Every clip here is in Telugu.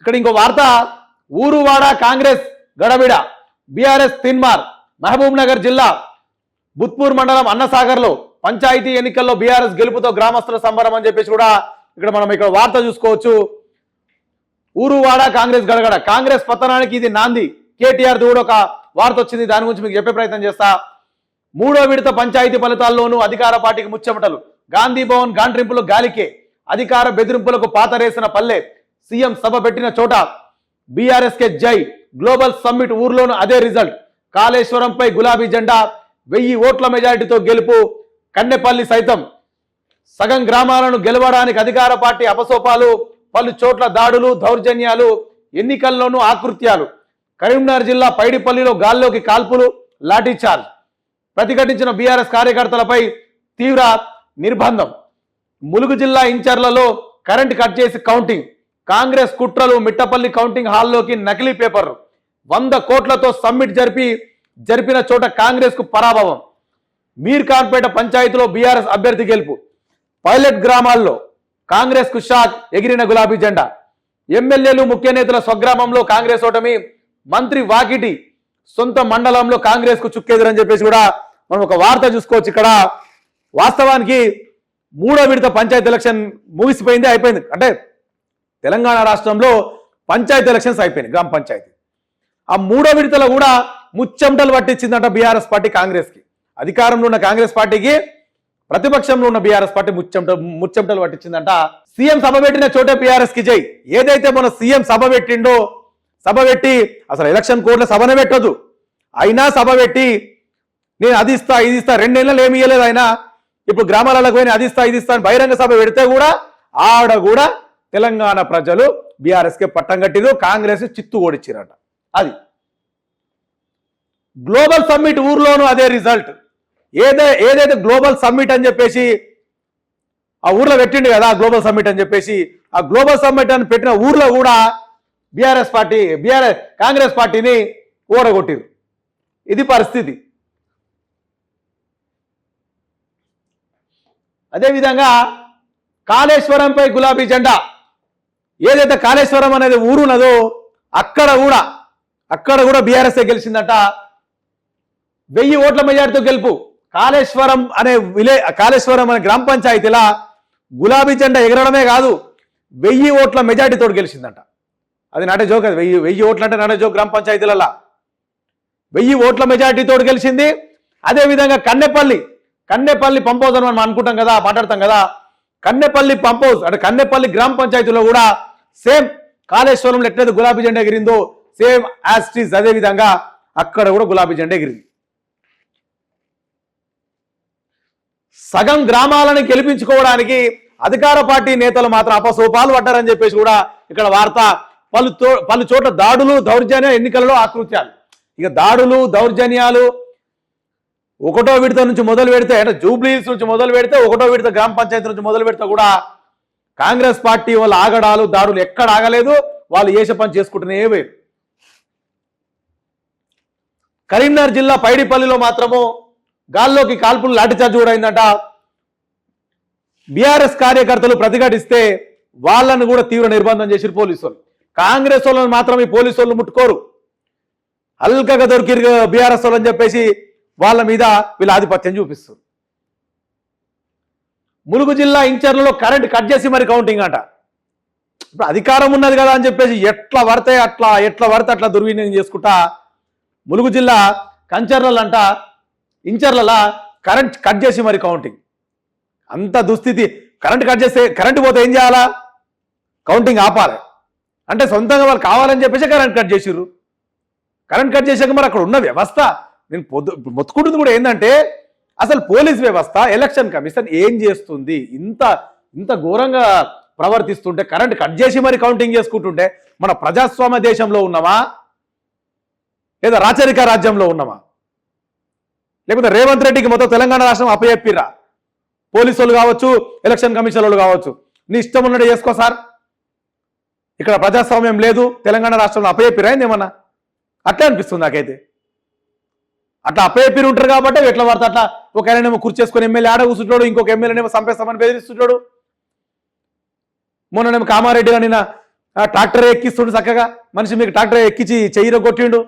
ఇక్కడ ఇంకో వార్త, ఊరువాడ కాంగ్రెస్ గడబిడ, బీఆర్ఎస్ తిన్మార్. మహబూబ్ నగర్ జిల్లా బుత్పూర్ మండలం అన్నసాగర్లో పంచాయతీ ఎన్నికల్లో బీఆర్ఎస్ గెలుపుతో గ్రామస్తుల సంబరం అని చెప్పేసి కూడా ఇక్కడ మనం ఇక్కడ వార్త చూసుకోవచ్చు. ఊరువాడ కాంగ్రెస్ గడగడ, కాంగ్రెస్ పతనానికి ఇది నాంది. కేటీఆర్ కూడా ఒక వార్త వచ్చింది, దాని గురించి మీకు చెప్పే ప్రయత్నం చేస్తా. 3వ విడత పంచాయతీ ఫలితాల్లోనూ అధికార పార్టీకి ముచ్చెమటలు. గాంధీ భవన్ గాంట్రింపులు గాలికే, అధికార బెదిరింపులకు పాతరేసిన పల్లె. సీఎం సభ పెట్టిన చోట బీఆర్ఎస్ కే జై. గ్లోబల్ సమ్మిట్ ఊర్లోనూ అదే రిజల్ట్. కాళేశ్వరంపై గులాబీ జెండా, 1000 ఓట్ల మెజారిటీతో గెలుపు. కన్నెపల్లి సైతం సగం గ్రామాలను గెలవడానికి అధికార పార్టీ అపసోపాలు. పలు చోట్ల దాడులు, దౌర్జన్యాలు, ఎన్నికల్లోనూ ఆకృత్యాలు. కరీంనగర్ జిల్లా పైడిపల్లిలో గాల్లోకి కాల్పులు, లాఠీచార్జ్. ప్రతిఘటించిన బీఆర్ఎస్ కార్యకర్తలపై తీవ్ర నిర్బంధం. ములుగు జిల్లా ఇంచర్లలో కరెంట్ కట్ చేసి కౌంటింగ్. కాంగ్రెస్ కుట్రలు, మిట్టపల్లి కౌంటింగ్ హాల్లోకి నకిలీ పేపర్లు. 100 కోట్లతో సమ్మిట్ జరిపిన చోట కాంగ్రెస్ కు పరాభవం. మీర్ఖాన్పేట పంచాయతీలో బీఆర్ఎస్ అభ్యర్థి గెలుపు. పైలట్ గ్రామాల్లో కాంగ్రెస్ కు షాక్, ఎగిరిన గులాబీ జెండా. ఎమ్మెల్యేలు, ముఖ్య నేతల స్వగ్రామంలో కాంగ్రెస్ ఓటమి. మంత్రి వాకిటి సొంత మండలంలో కాంగ్రెస్ కు చుక్కెదురని చెప్పేసి కూడా మనం ఒక వార్త చూసుకోవచ్చు. ఇక్కడ వాస్తవానికి 3వ విడత పంచాయతీ ఎలక్షన్ ముగిసిపోయింది, అయిపోయింది. అంటే తెలంగాణ రాష్ట్రంలో పంచాయతీ ఎలక్షన్స్ అయిపోయినాయి, గ్రామ పంచాయతీ. ఆ 3వ విడతలో కూడా ముచ్చెమటలు పట్టించిందంట బీఆర్ఎస్ పార్టీ కాంగ్రెస్ కి. అధికారంలో ఉన్న కాంగ్రెస్ పార్టీకి ప్రతిపక్షంలో ఉన్న బీఆర్ఎస్ పార్టీ ముచ్చెమటలు పట్టించిందంట. సీఎం సభ పెట్టిన చోటే బీఆర్ఎస్ కి జై. ఏదైతే మన సీఎం సభ పెట్టిండో, సభ పెట్టి అసలు ఎలక్షన్ కోడ్లో సభనే పెట్టదు, అయినా సభ పెట్టి నేను అది ఇస్తా ఇది ఇస్తా, 2 నెలలు ఏమి ఇవ్వలేదు ఆయన. ఇప్పుడు గ్రామాలకు పోయి అది ఇస్తా ఇది ఇస్తా అని బహిరంగ సభ పెడితే కూడా ఆడ కూడా తెలంగాణ ప్రజలు బీఆర్ఎస్ కే పట్టం కట్టిరు, కాంగ్రెస్ చిత్తు ఓడిచ్చిరట. అది గ్లోబల్ సమ్మిట్ ఊర్లోనూ అదే రిజల్ట్. ఏదైతే గ్లోబల్ సమ్మిట్ అని చెప్పేసి ఆ ఊర్లో పెట్టిండు కదా, గ్లోబల్ సమ్మిట్ అని చెప్పేసి, ఆ గ్లోబల్ సమ్మిట్ అని పెట్టిన ఊర్లో కూడా కాంగ్రెస్ పార్టీని ఓడగొట్టిరు. ఇది పరిస్థితి. అదేవిధంగా కాళేశ్వరంపై గులాబీ జెండా. ఏదైతే కాళేశ్వరం అనేది ఊరున్నదో అక్కడ కూడా బీఆర్ఎస్ గెలిచిందట. 1000 ఓట్ల మెజార్టీతో గెలుపు. కాళేశ్వరం అనే గ్రామ పంచాయతీలా గులాబీ జెండా ఎగరడమే కాదు, 1000 ఓట్ల మెజార్టీతో గెలిచిందంట. అది నాటే జోక్. అది 1000 ఓట్లు అంటే నాటే జోక్. గ్రామ పంచాయతీలలో 1000 ఓట్ల మెజార్టీతో గెలిచింది. అదేవిధంగా కన్నెపల్లి పంప్ హౌస్ అని మనం అనుకుంటాం కదా, మాట్లాడతాం కదా. కన్నెపల్లి పంప్ హౌస్ అంటే కన్నెపల్లి గ్రామ పంచాయతీలో కూడా సేమ్ కాళేశ్వరంలో ఎట్లయితే గులాబీ జెండా ఎగిరిందో సేమ్ యాస్టీస్ అదే విధంగా అక్కడ కూడా గులాబీ జెండా ఎగిరింది. సగం గ్రామాలను గెలిపించుకోవడానికి అధికార పార్టీ నేతలు మాత్రం అపసోపాలు పడ్డారని చెప్పేసి కూడా ఇక్కడ వార్త. పలు చోట్ల దాడులు, దౌర్జన్యాలు, ఎన్నికలలో ఆకృత్యాలు. ఇక దాడులు, దౌర్జన్యాలు 1వ విడత నుంచి మొదలు పెడితే, అంటే జూబ్లీహిల్స్ నుంచి మొదలు పెడితే 1వ విడత గ్రామ పంచాయతీ నుంచి మొదలు పెడితే కూడా కాంగ్రెస్ పార్టీ వాళ్ళ ఆగడాలు, దాడులు ఎక్కడ ఆగలేదు. వాళ్ళు చేసే పని చేసుకుంటూనే వేరు. కరీంనగర్ జిల్లా పైడిపల్లిలో మాత్రము గాల్లోకి కాల్పులు, లాఠీచార్జ్ కూడా అయిందంట. బీఆర్ఎస్ కార్యకర్తలు ప్రతిఘటిస్తే వాళ్ళను కూడా తీవ్ర నిర్బంధం చేసిరు పోలీసులు. కాంగ్రెస్ వాళ్ళని మాత్రం ఈ పోలీసు వాళ్ళు ముట్టుకోరు, అల్కగా దొరికిరు బీఆర్ఎస్ వాళ్ళని చెప్పేసి వాళ్ళ మీద వీళ్ళ ఆధిపత్యం చూపిస్తారు. ములుగు జిల్లా ఇంచర్లలో కరెంట్ కట్ చేసి మరి కౌంటింగ్ అంట. ఇప్పుడు అధికారం ఉన్నది కదా అని చెప్పేసి ఎట్లా పడితే అట్లా దుర్వినియోగం చేసుకుంటా ములుగు జిల్లా కంచర్లంట ఇంచర్లలా కరెంట్ కట్ చేసి మరి కౌంటింగ్. అంత దుస్థితి. కరెంట్ కట్ చేస్తే కరెంట్ పోతే ఏం చేయాలా? కౌంటింగ్ ఆపాలి అంటే సొంతంగా వాళ్ళు కావాలని చెప్పేసి కరెంట్ కట్ చేసిర్రు. కరెంట్ కట్ చేసాక మరి అక్కడ ఉన్న వ్యవస్థ నేను మొత్తుకుంటుంది కూడా ఏంటంటే అసలు పోలీస్ వ్యవస్థ, ఎలక్షన్ కమిషన్ ఏం చేస్తుంది? ఇంత ఘోరంగా ప్రవర్తిస్తుంటే, కరెంట్ కట్ చేసి మరి కౌంటింగ్ చేసుకుంటుంటే మన ప్రజాస్వామ్య దేశంలో ఉన్నామా లేదా రాచరిక రాజ్యంలో ఉన్నామా? లేకపోతే రేవంత్ రెడ్డికి మొత్తం తెలంగాణ రాష్ట్రం అప్పచెప్పిర్రా? పోలీసు వాళ్ళు కావచ్చు, ఎలక్షన్ కమిషన్ వాళ్ళు కావచ్చు, నీ ఇష్టం ఉన్నట్టు చేసుకో సార్, ఇక్కడ ప్రజాస్వామ్యం లేదు, తెలంగాణ రాష్ట్రంలో అప్పచెప్పిరా ఏమన్నా? అట్లా అనిపిస్తుంది నాకైతే. అట్లా అప్పచెప్పిరు ఉంటారు కాబట్టి ఎట్లా పడితే అట్లా ఒక ఆయనేమో కూర్చేసుకొని ఎమ్మెల్యే ఆడ కూర్చుంటాడు, ఇంకొక ఎమ్మెల్యేనేమో చంపేస్తామని బెదిరిస్తుంటాడు. మొన్ననేమో కామారెడ్డి నిన్న ట్రాక్టర్ ఎక్కిస్తుండు చక్కగా మనిషి, మీకు ట్రాక్టర్ ఎక్కించి చెయ్యిలో కొట్టిండు.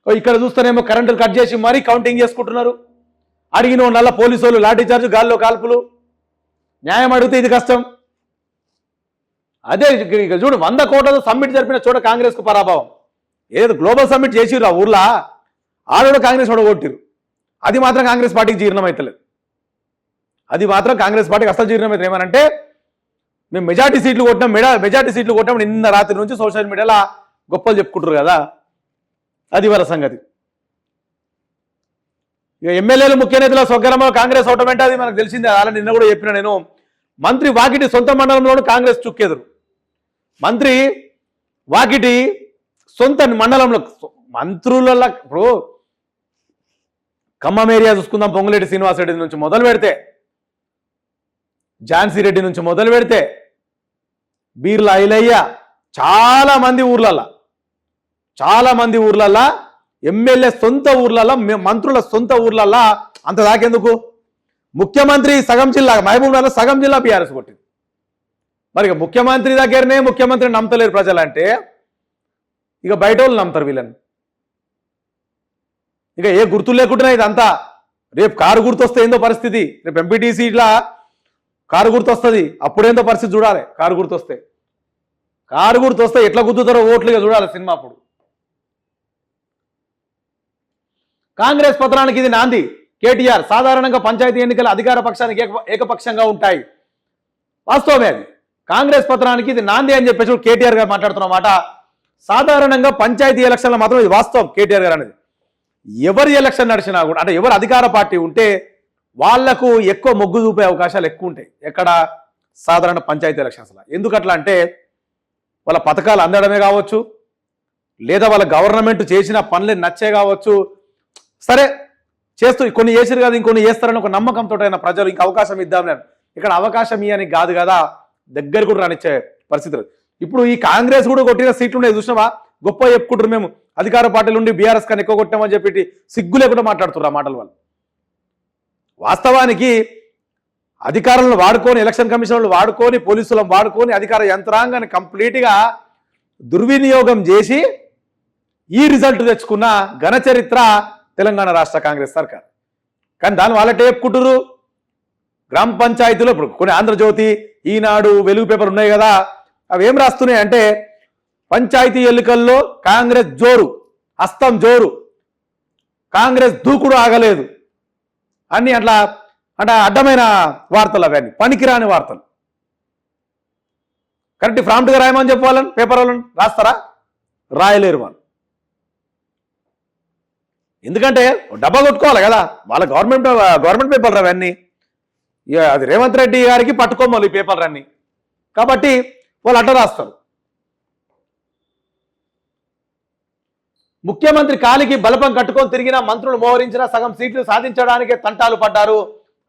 ఇక్కడ చూస్తేనేమో కరెంటులు కట్ చేసి మరీ కౌంటింగ్ చేసుకుంటున్నారు. అడిగిన వాళ్ళ పోలీసు వాళ్ళు లాఠీ చార్జ్, గాల్లో కాల్పులు. న్యాయం అడిగితే ఇది కష్టం. అదే ఇక చూడు, 100 కోట్లతో సమ్మిట్ జరిపిన చోట కాంగ్రెస్కు పరాభవం. ఏదో గ్లోబల్ సమ్మిట్ చేసిర్రు ఆ ఊర్లో, ఆడోడు కాంగ్రెస్ ఓడగొట్టిరు. అది మాత్రం కాంగ్రెస్ పార్టీకి జీర్ణం అవుతలేదు. అది మాత్రం కాంగ్రెస్ పార్టీకి అసలు జీర్ణం అవుతుంది. ఏమనంటే మేము మెజార్టీ సీట్లు కొట్టాం నిన్న రాత్రి నుంచి సోషల్ మీడియాలో గొప్పలు చెప్పుకుంటారు కదా, అది వాళ్ళ సంగతి. ఇక ఎమ్మెల్యేలు ముఖ్య నేతల స్వగ్రామంలో కాంగ్రెస్ ఓటమంటే అది మనకు తెలిసిందే. అలా నిన్న కూడా చెప్పిన నేను. మంత్రి వాకిటి సొంత మండలంలోనూ కాంగ్రెస్ చుక్కెదురు. మంత్రి వాకిటి సొంత మండలంలో మంత్రుల, ఇప్పుడు ఖమ్మం ఏరియా చూసుకుందాం, పొంగులేటి శ్రీనివాసరెడ్డి నుంచి మొదలు పెడితే, ఝాన్సీ రెడ్డి నుంచి మొదలు పెడితే, బీర్ల ఐలయ్య, చాలా మంది ఊర్లల్లా ఎమ్మెల్యే సొంత ఊర్లల్లా, మంత్రుల సొంత ఊర్లల్లా అంత దాకెందుకు? ముఖ్యమంత్రి సగం జిల్లా, మహబూబ్ నగర్ సగం జిల్లా బీఆర్ఎస్ కొట్టింది. మరి ఇక ముఖ్యమంత్రి దగ్గరనే ముఖ్యమంత్రిని నమ్మతలేరు ప్రజలంటే ఇక బయట వాళ్ళు నమ్ముతారు వీళ్ళని. ఇక ఏ గుర్తు లేకుండా ఇదంతా. రేపు కారు గుర్తు వస్తే ఏందో పరిస్థితి. రేపు ఎంపీటీసీ ఇట్లా కారు గుర్తు వస్తుంది, అప్పుడేందో పరిస్థితి చూడాలి. కారు గుర్తు వస్తే ఎట్లా గుర్తుతారో ఓట్లుగా చూడాలి సినిమా. అప్పుడు కాంగ్రెస్ పత్రానికి ఇది నాంది. కేటీఆర్, సాధారణంగా పంచాయతీ ఎన్నికల అధికార పక్షానికి ఏకపక్షంగా ఉంటాయి. వాస్తవమే అది. కాంగ్రెస్ పత్రానికి ఇది నాంది అని చెప్పేసి కేటీఆర్ గారు మాట్లాడుతున్నమాట. సాధారణంగా పంచాయతీ ఎలక్షన్ల మాత్రం ఇది వాస్తవం. కేటీఆర్ గారు అనేది ఎవరి ఎలక్షన్ నడిచినా కూడా, అంటే ఎవరు అధికార పార్టీ ఉంటే వాళ్లకు ఎక్కువ మొగ్గు చూపే అవకాశాలు ఎక్కువ ఉంటాయి. ఎక్కడ? సాధారణ పంచాయతీ ఎలక్షన్స్లో. ఎందుకట్లా అంటే వాళ్ళ పథకాలు అందడమే కావచ్చు, లేదా వాళ్ళ గవర్నమెంట్ చేసిన పనులే నచ్చే కావచ్చు. సరే చేస్తూ కొన్ని చేసిరు కదా, ఇంకొన్ని చేస్తారని ఒక నమ్మకంతో అయినా ప్రజలు ఇంకా అవకాశం ఇద్దామని. ఇక్కడ అవకాశం ఇవ్వని కాదు కదా, దగ్గర కూడా రానిచ్చే పరిస్థితులు. ఇప్పుడు ఈ కాంగ్రెస్ కూడా కొట్టిన సీట్లు ఉన్నాయి చూసినావా, గొప్ప చెప్పుకుంటారు మేము అధికార పార్టీలు ఉండి బీఆర్ఎస్ కన్నా ఎక్కువ కొట్టామని చెప్పి సిగ్గు లేకుండా మాట్లాడుతున్నారు ఆ మాటల వల్ల. వాస్తవానికి అధికారులను వాడుకొని, ఎలక్షన్ కమిషన్లు వాడుకొని, పోలీసులను వాడుకొని, అధికార యంత్రాంగాన్ని కంప్లీట్గా దుర్వినియోగం చేసి ఈ రిజల్ట్ తెచ్చుకున్న ఘన చరిత్ర తెలంగాణ రాష్ట్ర కాంగ్రెస్ సర్కార్. కానీ దాని వాళ్ళ చెప్పుకుంటారు. గ్రామ పంచాయతీలో ఇప్పుడు కొన్ని ఆంధ్రజ్యోతి, ఈనాడు, వెలుగు పేపర్ ఉన్నాయి కదా, అవి ఏం రాస్తున్నాయి అంటే పంచాయతీ ఎన్నికల్లో కాంగ్రెస్ జోరు, హస్తం జోరు, కాంగ్రెస్ దూకుడు ఆగలేదు అన్ని అట్లా అంటే అడ్డమైన వార్తలు, అవన్నీ పనికిరాని వార్తలు. కరెక్ట్ ప్రాంప్ట్గా రాయమని చెప్పాలని పేపర్ వాళ్ళని రాస్తారా? రాయలేరు వాళ్ళు. ఎందుకంటే డబ్బా కొట్టుకోవాలి కదా, వాళ్ళ గవర్నమెంట్ పేపర్లు అవన్నీ. అది రేవంత్ రెడ్డి గారికి పట్టుకోమలు ఈ పేపర్లు అన్నీ, కాబట్టి వాళ్ళు అడ్డ రాస్తారు. ముఖ్యమంత్రి కాలికి బలపం కట్టుకొని తిరిగిన మంత్రులు మోహరించిన సగం సీట్లు సాధించడానికే తంటాలు పడ్డారు.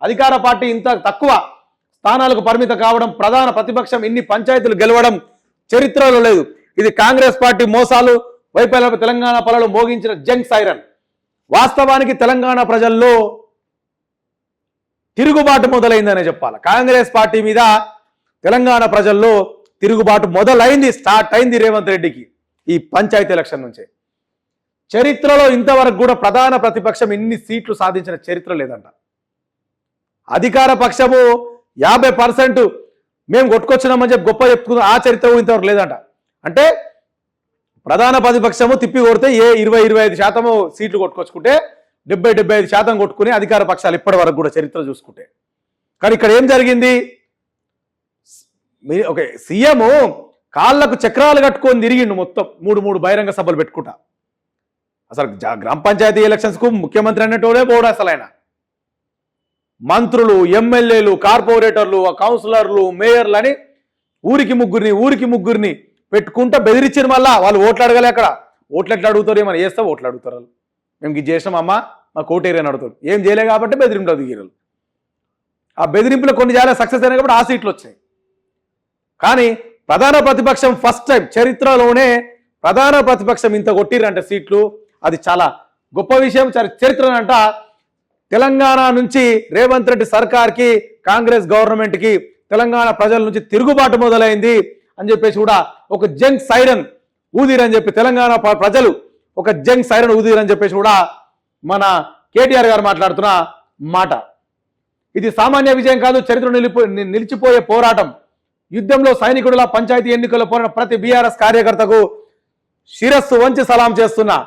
అధికార పార్టీ ఇంత తక్కువ స్థానాలకు పరిమితం కావడం, ప్రధాన ప్రతిపక్షం ఇన్ని పంచాయతీలు గెలవడం చరిత్రలో లేదు. ఇది కాంగ్రెస్ పార్టీ మోసాలు, వైఫల్యాలపై తెలంగాణ పనులు మోగించిన జంగ్ సైరన్. వాస్తవానికి తెలంగాణ ప్రజల్లో తిరుగుబాటు మొదలైందనే చెప్పాలి. కాంగ్రెస్ పార్టీ మీద తెలంగాణ ప్రజల్లో తిరుగుబాటు మొదలైంది, స్టార్ట్ అయింది రేవంత్ రెడ్డికి ఈ పంచాయతీ ఎలక్షన్ నుంచే. చరిత్రలో ఇంతవరకు కూడా ప్రధాన ప్రతిపక్షం ఇన్ని సీట్లు సాధించిన చరిత్ర లేదంట. అధికార పక్షము 50% మేము కొట్టుకొచ్చినామని చెప్పి గొప్ప చెప్పుకున్నాం, ఆ చరిత్ర ఇంతవరకు లేదంట. అంటే ప్రధాన ప్రతిపక్షము తిప్పి కొడితే 20-25% సీట్లు కొట్టుకొచ్చుకుంటే 70-75% కొట్టుకుని అధికార పక్షాలు ఇప్పటి వరకు కూడా చరిత్ర చూసుకుంటే. కానీ ఇక్కడ ఏం జరిగింది? ఓకే, సీఎం కాళ్లకు చక్రాలు కట్టుకొని తిరిగిండు మొత్తం 3 బహిరంగ సభలు పెట్టుకుంటా. అసలు గ్రామ పంచాయతీ ఎలక్షన్స్కు ముఖ్యమంత్రి అన్నట్టునే పోవడం. అసలు ఆయన మంత్రులు, ఎమ్మెల్యేలు, కార్పొరేటర్లు, కౌన్సిలర్లు, మేయర్లు అని ఊరికి ముగ్గురిని పెట్టుకుంటా బెదిరించారు. మళ్ళా వాళ్ళు ఓట్లు అడగలే. అక్కడ ఓట్లు ఎట్లా అడుగుతారు? ఏమైనా చేస్తా ఓట్లు అడుగుతారు వాళ్ళు. మేము ఇది చేసినామమ్మా, మా కోటేరియా అని అడుగుతారు. ఏం చేయలే కాబట్టి బెదిరింపులు దిగిరు. ఆ బెదిరింపులు కొన్ని చాలా సక్సెస్ అయినాయి కాబట్టి ఆ సీట్లు వచ్చాయి. కానీ ప్రధాన ప్రతిపక్షం ఫస్ట్ టైం చరిత్రలోనే ప్రధాన ప్రతిపక్షం ఇంత కొట్టిరంటే సీట్లు, అది చాలా గొప్ప విషయం. చరిత్రనంట తెలంగాణ నుంచి రేవంత్ రెడ్డి సర్కార్కి, కాంగ్రెస్ గవర్నమెంట్కి తెలంగాణ ప్రజల నుంచి తిరుగుబాటు మొదలైంది. అని చెప్పేసి కూడా ఒక జంగ్ సైరన్ ఊదిరని చెప్పి తెలంగాణ ప్రజలు ఒక జంగ్ సైరన్ ఊదిరని చెప్పేసి కూడా మన కేటీఆర్ గారు మాట్లాడుతున్న మాట. ఇది సామాన్య విజయం కాదు, చరిత్ర నిలిచిపోయే పోరాటం. యుద్ధంలో సైనికుడిలా పంచాయతీ ఎన్నికల్లో పోరాడిన ప్రతి బీఆర్ఎస్ కార్యకర్తకు శిరస్సు వంచి సలాం చేస్తున్నా.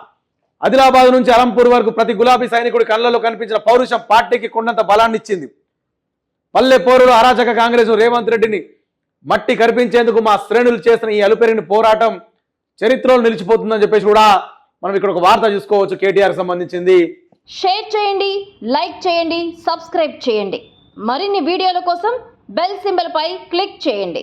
ఆదిలాబాద్ నుంచి అలంపూర్ వరకు ప్రతి గులాబీ సైనికుడి కళ్ళలో కనిపించిన పౌరుషం పార్టీకి కొండంత బలాన్ని ఇచ్చింది. పల్లె పోరులో అరాచక కాంగ్రెస్ రేవంత్ రెడ్డిని మట్టి కరిపించేందుకు మా శ్రేణులు చేసిన ఈ అలుపెరిగిన పోరాటం చరిత్రలో నిలిచిపోతుందని చెప్పేసి కూడా మనం ఇక్కడ ఒక వార్త చూసుకోవచ్చు కేటీఆర్ సంబంధించింది. షేర్ చేయండి, లైక్ చేయండి, సబ్స్క్రైబ్ చేయండి. మరిన్ని వీడియోల కోసం బెల్ సింబల్ పై క్లిక్ చేయండి.